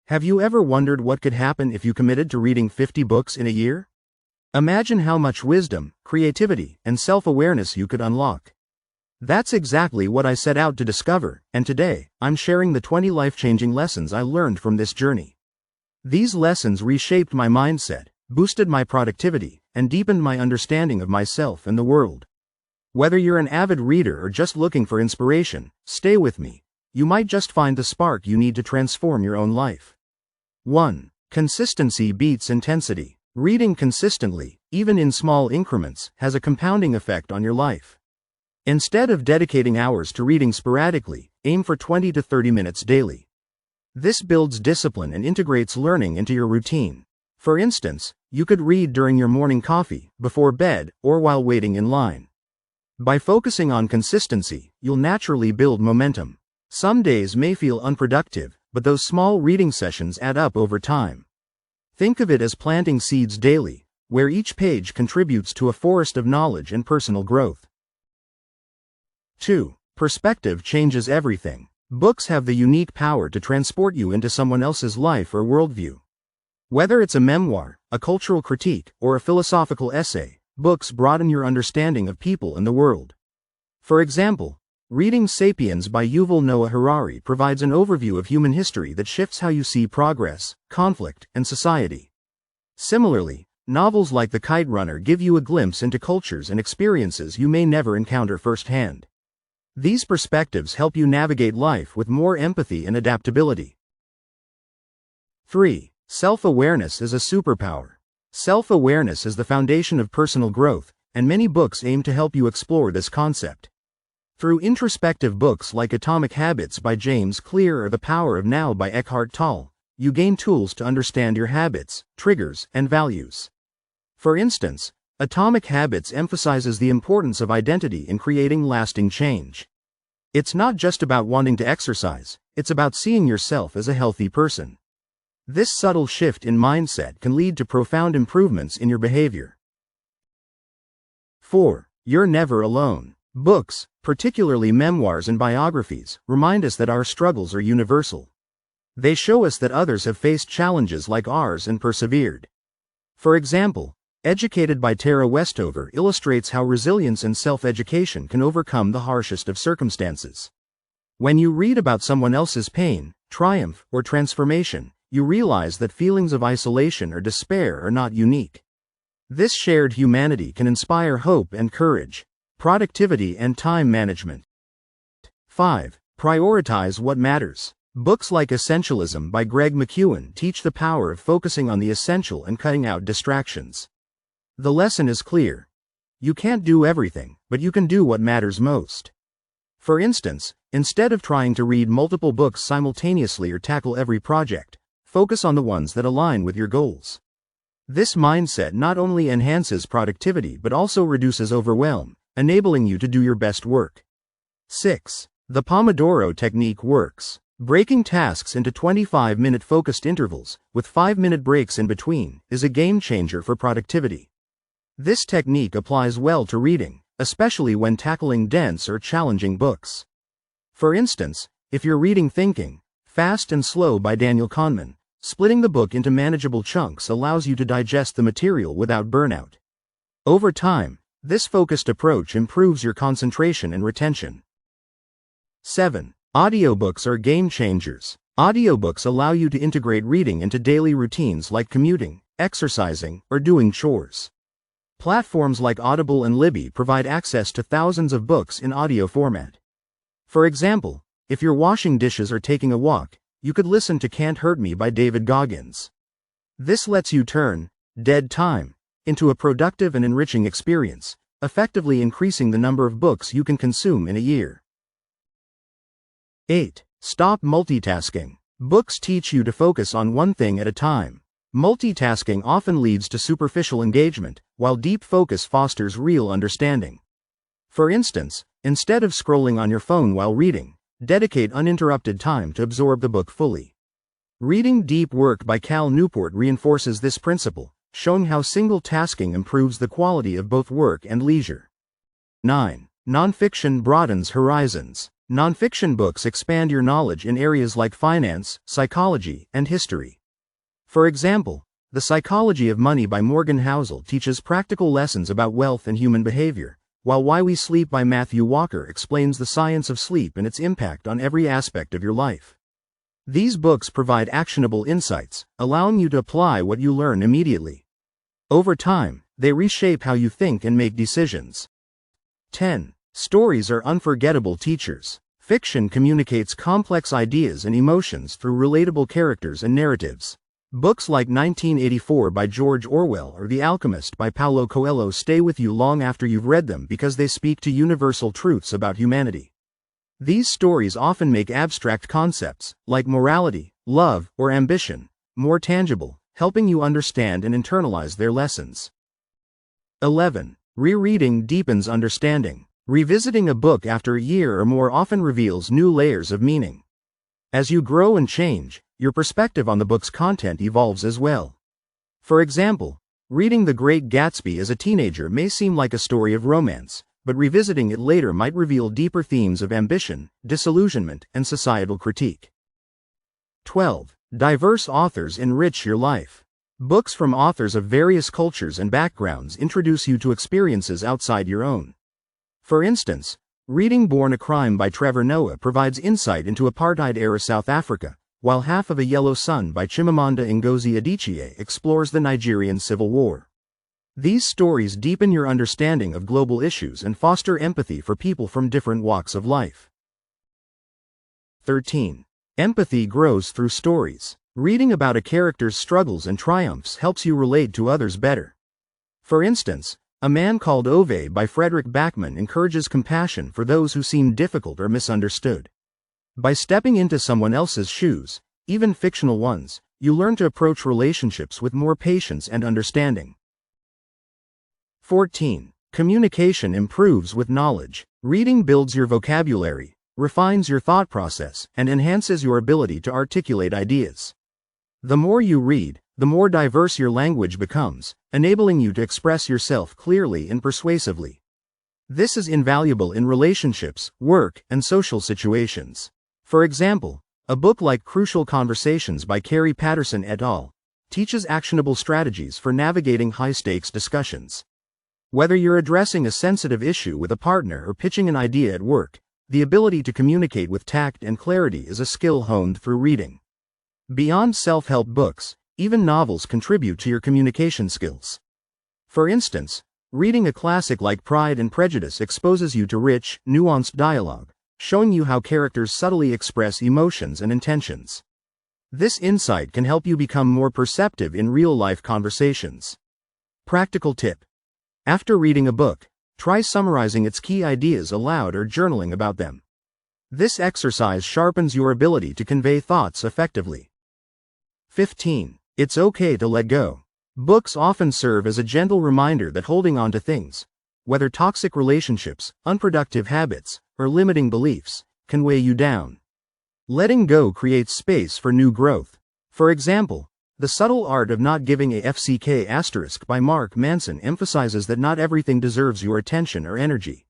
Have you ever wondered what could happen if you committed to reading 50 books in a year? Imagine how much wisdom, creativity, and self-awareness you could unlock. That's exactly what I set out to discover, and today, I'm sharing the 20 life-changing lessons I learned from this journey. These lessons reshaped my mindset, boosted my productivity, and deepened my understanding of myself and the world. Whether you're an avid reader or just looking for inspiration, stay with me. You might just find the spark you need to transform your own life. 1. Consistency beats intensity. Reading consistently, even in small increments, has a compounding effect on your life. Instead of dedicating hours to reading sporadically, aim for 20 to 30 minutes daily. This builds discipline and integrates learning into your routine. For instance, you could read during your morning coffee, before bed, or while waiting in line. By focusing on consistency, you'll naturally build momentum. Some days may feel unproductive, but those small reading sessions add up over time. Think of it as planting seeds daily, where each page contributes to a forest of knowledge and personal growth. 2. Perspective changes everything. Books have the unique power to transport you into someone else's life or worldview. Whether it's a memoir, a cultural critique, or a philosophical essay, books broaden your understanding of people and the world. For example, reading *Sapiens* by Yuval Noah Harari provides an overview of human history that shifts how you see progress, conflict, and society. Similarly, novels like *The Kite Runner* give you a glimpse into cultures and experiences you may never encounter firsthand. These perspectives help you navigate life with more empathy and adaptability. 3. Self-awareness is a superpower. Self-awareness is the foundation of personal growth, and many books aim to help you explore this concept. Through introspective books like *Atomic Habits* by James Clear or *The Power of Now* by Eckhart Tolle, you gain tools to understand your habits, triggers, and values. For instance, *Atomic Habits* emphasizes the importance of identity in creating lasting change. It's not just about wanting to exercise, it's about seeing yourself as a healthy person. This subtle shift in mindset can lead to profound improvements in your behavior. 4. You're never alone. Books, particularly memoirs and biographies, remind us that our struggles are universal. They show us that others have faced challenges like ours and persevered. For example, *Educated* by Tara Westover illustrates how resilience and self-education can overcome the harshest of circumstances. When you read about someone else's pain, triumph, or transformation, you realize that feelings of isolation or despair are not unique. This shared humanity can inspire hope and courage. Productivity and time management. 5. Prioritize what matters. Books like *Essentialism* by Greg McKeown teach the power of focusing on the essential and cutting out distractions. The lesson is clear. You can't do everything, but you can do what matters most. For instance, instead of trying to read multiple books simultaneously or tackle every project, focus on the ones that align with your goals. This mindset not only enhances productivity but also reduces overwhelm, enabling you to do your best work. 6. The Pomodoro technique works. Breaking tasks into 25-minute focused intervals, with 5-minute breaks in between, is a game changer for productivity. This technique applies well to reading, especially when tackling dense or challenging books. For instance, if you're reading *Thinking, Fast and Slow* by Daniel Kahneman, splitting the book into manageable chunks allows you to digest the material without burnout. Over time, this focused approach improves your concentration and retention. 7. Audiobooks are game changers. Audiobooks allow you to integrate reading into daily routines like commuting, exercising, or doing chores. Platforms like Audible and Libby provide access to thousands of books in audio format. For example, if you're washing dishes or taking a walk, you could listen to *Can't Hurt Me* by David Goggins. This lets you turn dead time into a productive and enriching experience, effectively increasing the number of books you can consume in a year. 8. Stop multitasking. Books teach you to focus on one thing at a time. Multitasking often leads to superficial engagement, while deep focus fosters real understanding. For instance, instead of scrolling on your phone while reading, dedicate uninterrupted time to absorb the book fully. Reading Deep Work by Cal Newport reinforces this principle, showing how single tasking improves the quality of both work and leisure. 9. Nonfiction broadens horizons. Nonfiction books expand your knowledge in areas like finance, psychology, and history. For example, The Psychology of Money by Morgan Housel teaches practical lessons about wealth and human behavior, while Why We Sleep by Matthew Walker explains the science of sleep and its impact on every aspect of your life. These books provide actionable insights, allowing you to apply what you learn immediately. Over time, they reshape how you think and make decisions. 10. Stories are unforgettable teachers. Fiction communicates complex ideas and emotions through relatable characters and narratives. Books like 1984 by George Orwell or The Alchemist by Paulo Coelho stay with you long after you've read them because they speak to universal truths about humanity. These stories often make abstract concepts, like morality, love, or ambition, more tangible, helping you understand and internalize their lessons. 11. Rereading deepens understanding. Revisiting a book after a year or more often reveals new layers of meaning. As you grow and change, your perspective on the book's content evolves as well. For example, reading The Great Gatsby as a teenager may seem like a story of romance, but revisiting it later might reveal deeper themes of ambition, disillusionment, and societal critique. 12. Diverse authors enrich your life. Books from authors of various cultures and backgrounds introduce you to experiences outside your own. For instance, reading Born a Crime by Trevor Noah provides insight into apartheid-era South Africa, while Half of a Yellow Sun by Chimamanda Ngozi Adichie explores the Nigerian Civil War. These stories deepen your understanding of global issues and foster empathy for people from different walks of life. 13. Empathy grows through stories. Reading about a character's struggles and triumphs helps you relate to others better. For instance, A Man Called Ove by Frederick Backman encourages compassion for those who seem difficult or misunderstood. By stepping into someone else's shoes, even fictional ones, you learn to approach relationships with more patience and understanding. 14. Communication improves with knowledge. Reading builds your vocabulary, refines your thought process, and enhances your ability to articulate ideas. The more you read, the more diverse your language becomes, enabling you to express yourself clearly and persuasively. This is invaluable in relationships, work, and social situations. For example, a book like Crucial Conversations by Carrie Patterson et al. Teaches actionable strategies for navigating high-stakes discussions. Whether you're addressing a sensitive issue with a partner or pitching an idea at work, the ability to communicate with tact and clarity is a skill honed through reading. Beyond self-help books, even novels contribute to your communication skills. For instance, reading a classic like Pride and Prejudice exposes you to rich, nuanced dialogue, showing you how characters subtly express emotions and intentions. This insight can help you become more perceptive in real-life conversations. Practical tip. After reading a book, try summarizing its key ideas aloud or journaling about them. This exercise sharpens your ability to convey thoughts effectively. 15. It's okay to let go. Books often serve as a gentle reminder that holding on to things, whether toxic relationships, unproductive habits, or limiting beliefs, can weigh you down. Letting go creates space for new growth. For example, The Subtle Art of Not Giving a FCK* by Mark Manson emphasizes that not everything deserves your attention or energy.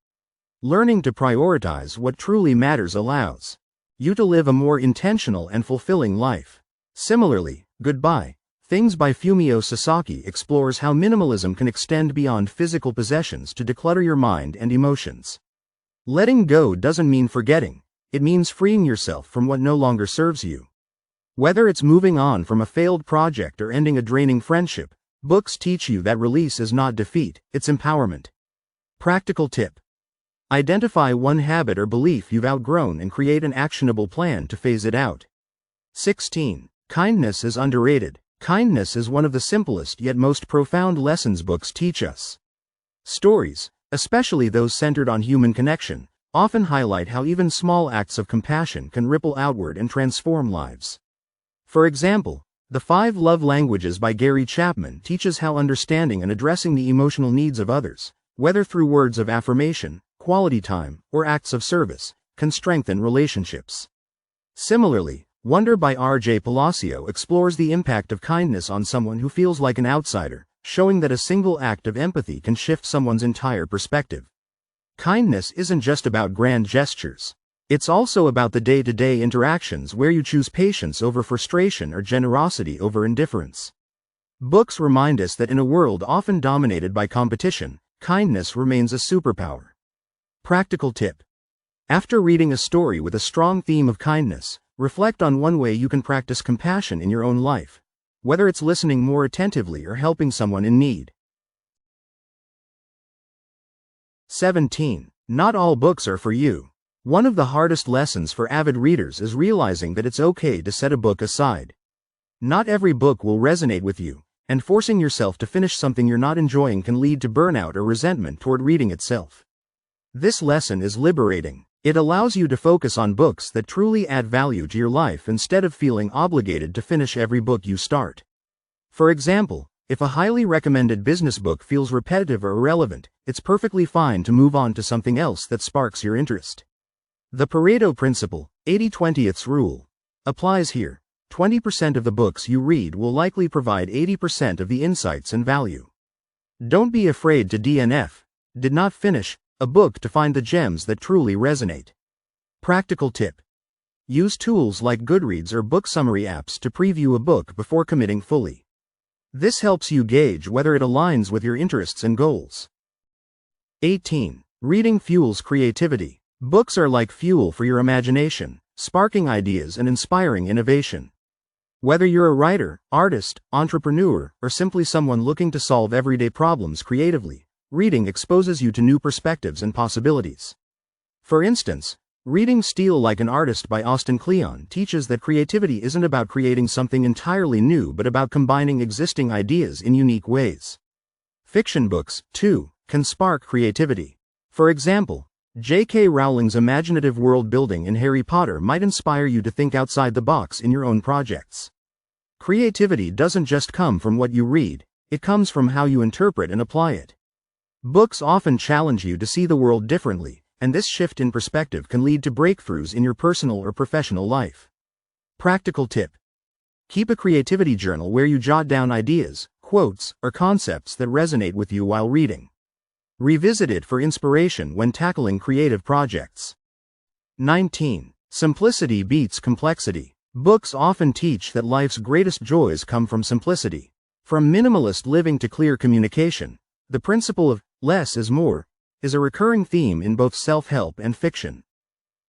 Learning to prioritize what truly matters allows you to live a more intentional and fulfilling life. Similarly, Goodbye, Things by Fumio Sasaki explores how minimalism can extend beyond physical possessions to declutter your mind and emotions. Letting go doesn't mean forgetting, it means freeing yourself from what no longer serves you. Whether it's moving on from a failed project or ending a draining friendship, books teach you that release is not defeat, it's empowerment. Practical tip. Identify one habit or belief you've outgrown and create an actionable plan to phase it out. 16. Kindness is underrated. Kindness is one of the simplest yet most profound lessons books teach us. Stories, especially those centered on human connection, often highlight how even small acts of compassion can ripple outward and transform lives. For example, The 5 Love Languages by Gary Chapman teaches how understanding and addressing the emotional needs of others, whether through words of affirmation, quality time, or acts of service, can strengthen relationships. Similarly, Wonder by R.J. Palacio explores the impact of kindness on someone who feels like an outsider, showing that a single act of empathy can shift someone's entire perspective. Kindness isn't just about grand gestures. It's also about the day-to-day interactions where you choose patience over frustration or generosity over indifference. Books remind us that in a world often dominated by competition, kindness remains a superpower. Practical tip. After reading a story with a strong theme of kindness, reflect on one way you can practice compassion in your own life, whether it's listening more attentively or helping someone in need. 17. Not all books are for you. One of the hardest lessons for avid readers is realizing that it's okay to set a book aside. Not every book will resonate with you, and forcing yourself to finish something you're not enjoying can lead to burnout or resentment toward reading itself. This lesson is liberating. It allows you to focus on books that truly add value to your life instead of feeling obligated to finish every book you start. For example, if a highly recommended business book feels repetitive or irrelevant, it's perfectly fine to move on to something else that sparks your interest. The Pareto principle, 80-20th rule, applies here. 20% of the books you read will likely provide 80% of the insights and value. Don't be afraid to DNF, did not finish, a book to find the gems that truly resonate. Practical tip. Use tools like Goodreads or book summary apps to preview a book before committing fully. This helps you gauge whether it aligns with your interests and goals. 18. Reading fuels creativity. Books are like fuel for your imagination, sparking ideas and inspiring innovation. Whether you're a writer, artist, entrepreneur, or simply someone looking to solve everyday problems creatively, reading exposes you to new perspectives and possibilities. For instance, reading Steal Like an Artist by Austin Kleon teaches that creativity isn't about creating something entirely new but about combining existing ideas in unique ways. Fiction books, too, can spark creativity. For example, J.K. Rowling's imaginative world-building in Harry Potter might inspire you to think outside the box in your own projects. Creativity doesn't just come from what you read, it comes from how you interpret and apply it. Books often challenge you to see the world differently, and this shift in perspective can lead to breakthroughs in your personal or professional life. Practical tip. Keep a creativity journal where you jot down ideas, quotes, or concepts that resonate with you while reading. Revisit it for inspiration when tackling creative projects. 19. Simplicity beats complexity. Books often teach that life's greatest joys come from simplicity. From minimalist living to clear communication, the principle of less is more is a recurring theme in both self-help and fiction.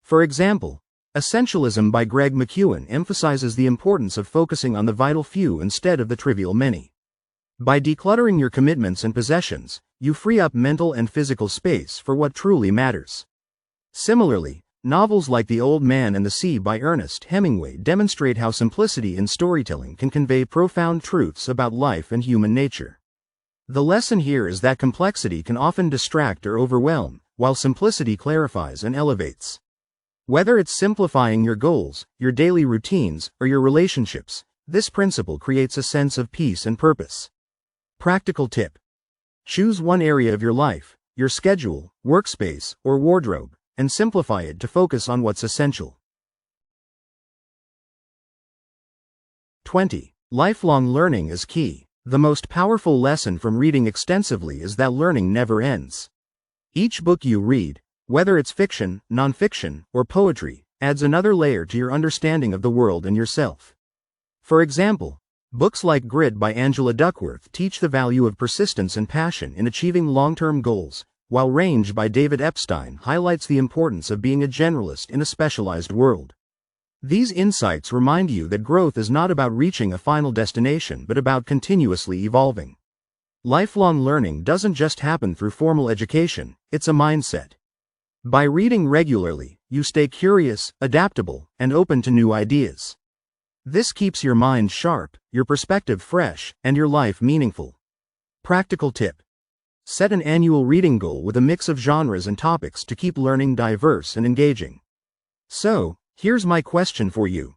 For example, Essentialism by Greg McKeown emphasizes the importance of focusing on the vital few instead of the trivial many. By decluttering your commitments and possessions, you free up mental and physical space for what truly matters. Similarly, novels like The Old Man and the Sea by Ernest Hemingway demonstrate how simplicity in storytelling can convey profound truths about life and human nature. The lesson here is that complexity can often distract or overwhelm, while simplicity clarifies and elevates. Whether it's simplifying your goals, your daily routines, or your relationships, this principle creates a sense of peace and purpose. Practical tip. Choose one area of your life, your schedule, workspace, or wardrobe, and simplify it to focus on what's essential. 20. Lifelong learning is key. The most powerful lesson from reading extensively is that learning never ends. Each book you read, whether it's fiction, nonfiction, or poetry, adds another layer to your understanding of the world and yourself. For example, books like Grit by Angela Duckworth teach the value of persistence and passion in achieving long-term goals, while Range by David Epstein highlights the importance of being a generalist in a specialized world. These insights remind you that growth is not about reaching a final destination but about continuously evolving. Lifelong learning doesn't just happen through formal education, it's a mindset. By reading regularly, you stay curious, adaptable, and open to new ideas. This keeps your mind sharp, your perspective fresh, and your life meaningful. Practical tip. Set an annual reading goal with a mix of genres and topics to keep learning diverse and engaging. So, here's my question for you.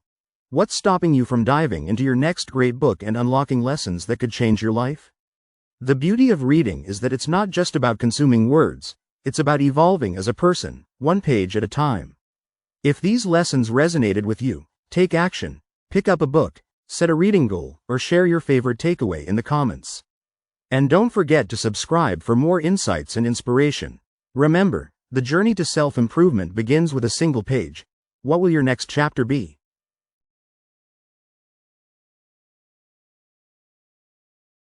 What's stopping you from diving into your next great book and unlocking lessons that could change your life? The beauty of reading is that it's not just about consuming words, it's about evolving as a person, one page at a time. If these lessons resonated with you, take action, pick up a book, set a reading goal, or share your favorite takeaway in the comments. And don't forget to subscribe for more insights and inspiration. Remember, The journey to self-improvement begins with a single page. What will your next chapter be?